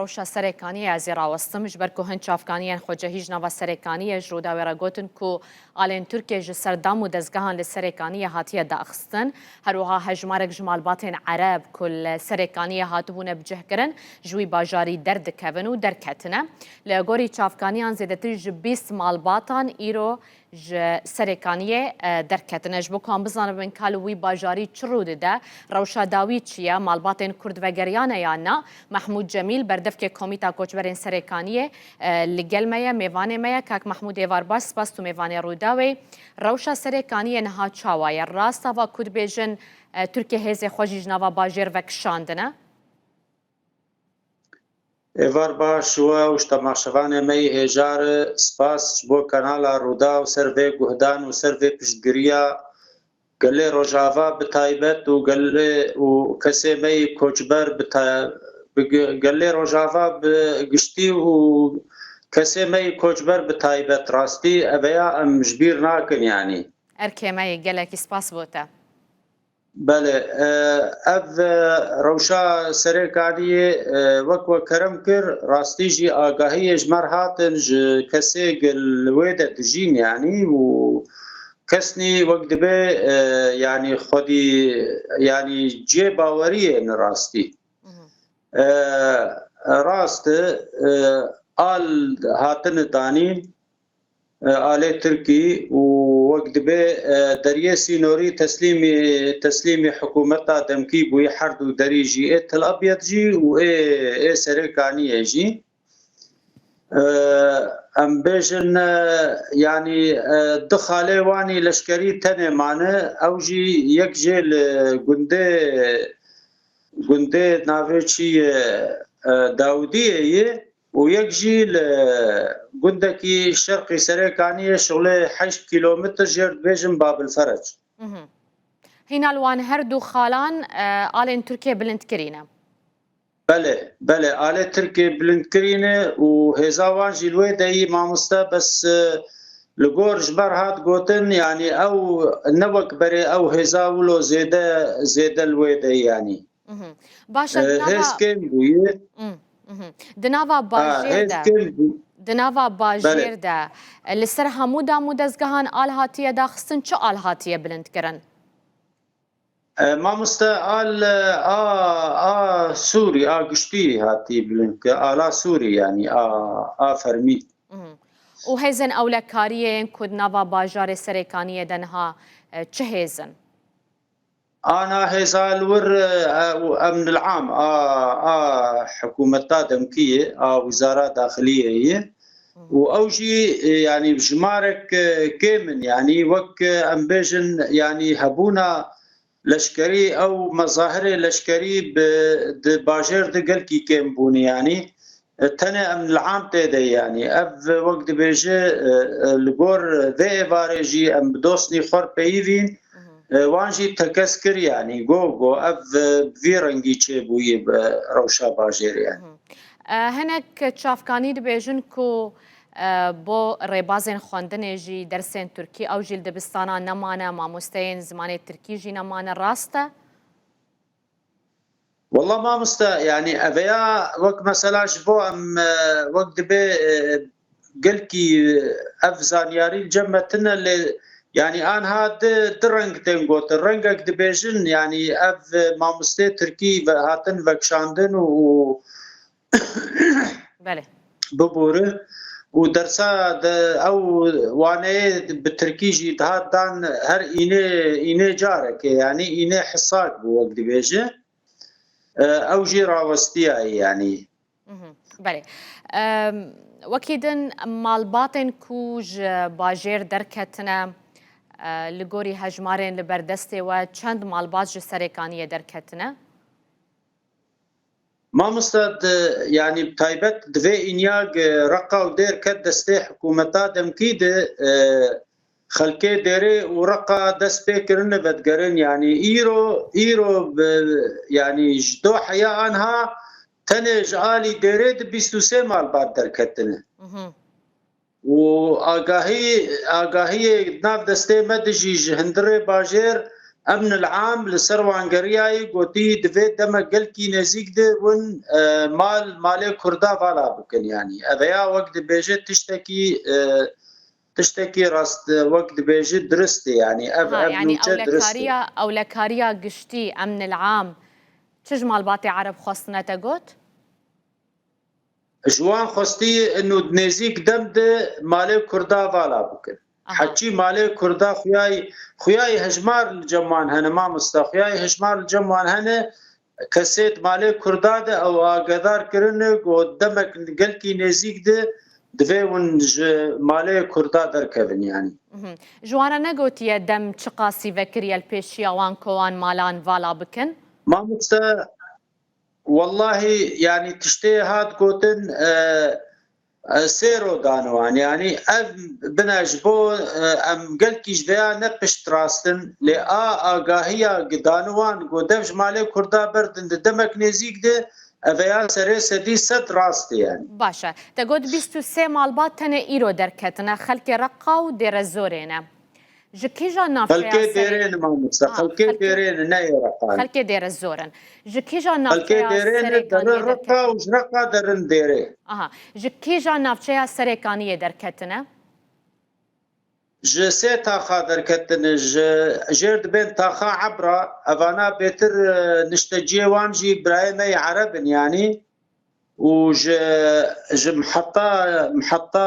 روشا سرکانی از راوستمش بر کوهن چافکانیان خوجهیج نوا سرکانی جرودا و راگوتن کو آلین ترکیه جسردام و دزگهان لسرکانی هاتیه داخستن هروها هجمارک جمال باطن عرب کل سرکانی هاتبون بجه کرن جوی باجاری درد کون و درکتنه لگوری چافکانیان زیدتر جبیس مال باطن ایرو سرکانیه درکتنه جبو کام بزنه بین کالوی باجاری چرود ده روشا داوی چیه مالباتن کرد و گریانه یا نه محمود جمیل بردف که کمیتا کوچبرین سرکانیه لگل میا میوانه میا کاک محمود ایوار باش سپاس تو میوانه روداوی روشا سرکانیه نها چاوای راستا و کد بیجن ترکیه هزه خوشیج نوا باجر و کشاندنه ایوار باش و تماشاوانه می هجار سپاس بو کانال رودا و سروی گهدان و سروی پشتگیریا گله روجاوا بتایبت و گله و کسی می کوچبر گله روجاوا بگشتی و کسی می کوچبر بتایبت راستی اویا ام جبیر ناکن یعنی ارکی می گله کی سپاس بوده بله اف روشا سرکانی وک کرم کر راستی جی آگاهی جمر هاتن کسی گل ویدت جین یعنی و کسنی وقت به یعنی خودی یعنی جه باوریه نراستی راست آل هاتن دانی آل ترکی و وقت به دریه سینوری تسلیم حکومت دمکی بوی حرد و دریجی اتل ابیض جی و ای سرکانی جی ام بیشن یعنی دخاله وانی لشکری تنه مانه او جی یک جیل گنده ناوه چی داودیه و یک جیل گندکی شرقی سرکانی شغل 8 کیلومتر جرد بیشن باب الفرج هنا الوان هر دو خالان آلین ترکیه بلند کرینه بله آله ترکی بلند کرینه و هزاوان جلوه دایی مامستا بس لگور جبر هات گوتن یعنی او نوک بره او هزاولو زیده لوه دایی یعنی باشا هز کم بویه دناوا باجیر ده لسر همو دامو دزگهان آل هاتیه داخستن چه آل هاتیه بلند کرن؟ مامستا سوري قشتي هاتي بلنك آلا سوري يعني فرمي وهيزن أولكاريين كود نافا باجار سريكانية دنها چهيزن أنا هزال ور أمن العام حكومة دمكية وزارة داخلية هي وأوجي يعني بجمارك كيمن يعني وك أمبيجن يعني هبونا لشکری او مظاهر لشکری باجر دقل کی کم بونی یعنی تنه امن العام تیده یعنی اف وقت بیجه لگور ذی وارجی ام دوستنی خور پیوین وانجی تکسکر یعنی گو اف وی رنگی چه بوی روشا باجر یعنی هنک چافکانی دبیجن کو بو ریبازین خواندن جی درسین ترکی او جیل دبستانا نمانه ماموستین زمان ترکی جی نمانه راسته؟ والله ما مستا يعني أبيا وقت مثلا شبو أم وقت به قلكي أفزان ياري الجمتنا اللي يعني أنا هاد درنج تنقوت الرنج دبيجن يعني أف ما مستا تركي هاتن وكشاندن و بله ببوره و درسا او وانه بتركي جي دان هر اینه جاره که یعنی اینه حساك بو وقت بيجه او جي راوستيا يعني بله وكيدن مال باطن كوج باجير دركتنا لگوری هجمارين لبردسته و چند مال باج سرکانیه درکتنا ما مستد يعني بتايبت دوي إنياج رقا ودير كد دستي حكومتا دمكيد خلكي ديري ورقا دست بيكرن بدقرن يعني إيرو يعني جدو حياة أنها تنج آلي ديري دبستو سيمال بعد دركتنه وآقاهي ناف دستي مدجي جهندري باجير امن العام لسروانگریای گوتی دوید دم گلکی نزیک ده ون مال کردا والا بکن یعنی اویا وقت بیجه تشتكي راست وقت بيجي درستي يعني يعني نوچه درستي اولكاريا قشتي امن العام تجمال باطي عرب خواستنا تقوت جوان خستي انه دنيزيك دمد مالي كردا فالا بكن حكي مالي كردا خياي هجمار الجمان هنا ما مستخياي هجمار الجمان هنا كسيت مالي كردا ده او اقدار كرن قدامك قلكي نزيك ده دوێون مالەیە کوردا دەرکەون ینی جوانە نەگوتیە دەم چ قاسی vekiriye pêşiyawan kowan malan vala bikin مامۆستا واللهی yani tiştê hat gotin sêro danwan yani ev bine ji bo em gelkî ji veya ne pişt rastin lê a agahiya danwan got dev ji malê Kurda berdin di demek nêzik de اویا سره سدی ست راست يعني باشا تقول 23 مالبات تنه ايرو دركتنا خلك رقا ودير الزورينا جكيجا نافيا خلك ديرين ما مصا خلك ديرين ناي رقا خلك دير الزورن جكيجا نافيا خلك ديرين در رقا وجرقا درن ديري جكيجا نافيا سريكانيه دركتنا جسي تاخا دركتن جرد بين تاخا عبرة أفانا بيتر نشتجي وانجي برايمي عرب يعني وج محطة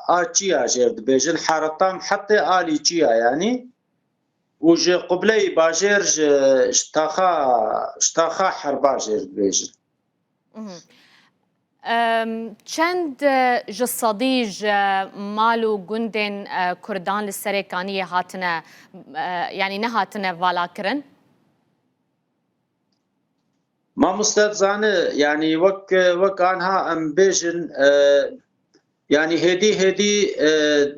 آتشيا جرد بيجن حارتا محطة آلي جيا يعني وج قبلي باجر اشتاخا حربا جرد بيجن چند جسدی مالو گوندن کردان لسرکانی هاتنه یعنی نه هاتنه والا کرن ما مستدزانه يعني وك عنها ام بيجن يعني هدي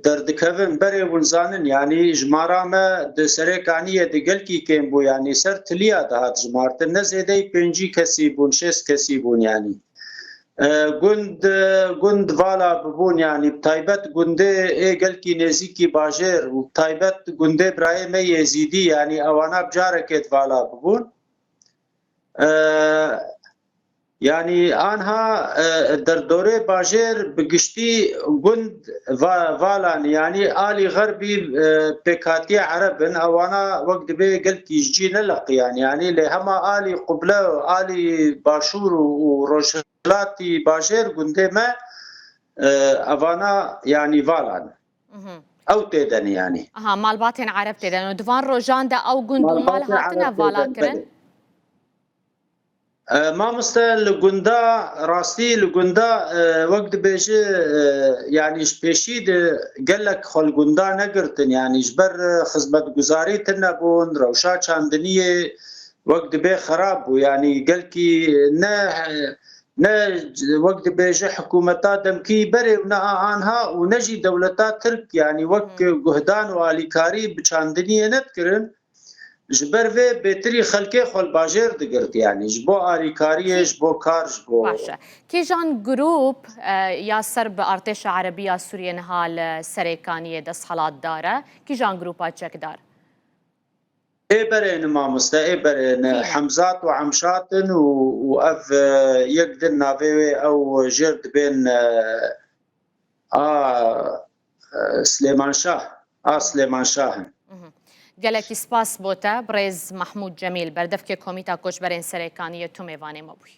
دردكفن بري ونزانن يعني جمارا ما د سرکانی د گلکی کیم بو يعني سر تلیا دهات جمارت نزيدي پنجي کسی بون شش کسی بون يعني گوند والا ببون يعني بتايبت گونده ايگلكي نزيكي باجر وبتايبت گونده برايم يزيدي يعني اوانا بجاركت والا ببون يعني آنها در دوره باجر بگشتی گوند والان يعني آلي غربي بكاتي عربن اوانا وقت بي قلكي جي نلق يعني لهما آلي قبله آلي باشور وروجلاتي باجر گونده ما اوانا يعني والان او تيدن يعني مالباتين عرب تيدن ودفان روجان دا او گوند مال هاتنا والا كرن ما مستا لگوندا راستی لگوندا وقت بیجه يعني شپیشی ده گلک خال گوندا نگرتن يعني جبر خدمت گزاری تنبون روشا چاندنیه وقت بی خراب بو يعني گلکی نه وقت بیجه حکومتا دمکی بره و نه آنها و نجی دولتا ترک يعني وقت گهدان و آلیکاری بچاندنیه ندکرن جبر و بهتری خلقی خال باجر دگرت يعني جبو آریکاری جبو کار جبو باشا كيجان جروب يا سرب ارتش عربيه سوريا نهال سريكانيه دس حالات داره كيجان جروبات چك دار برين ما مستا برين حمزات وعمشاتن واف يقدر نافي او جرد بين سليمان شاه گلکی سپاس بوده برز محمود جمیل بردفک کمیتا کوچبرین سرکانی تو میوانه ما بوی